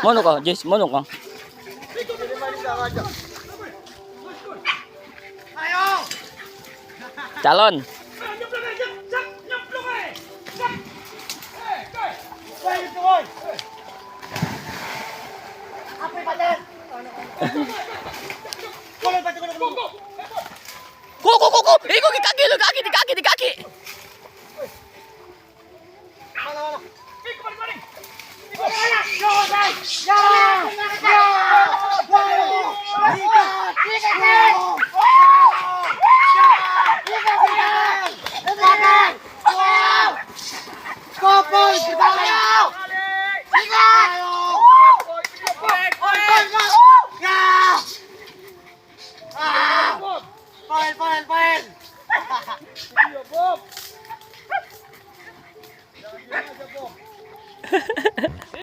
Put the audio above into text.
Mono ka, Jess, mono ka. Calon. Go! Iko di kaki, di kaki. Pail!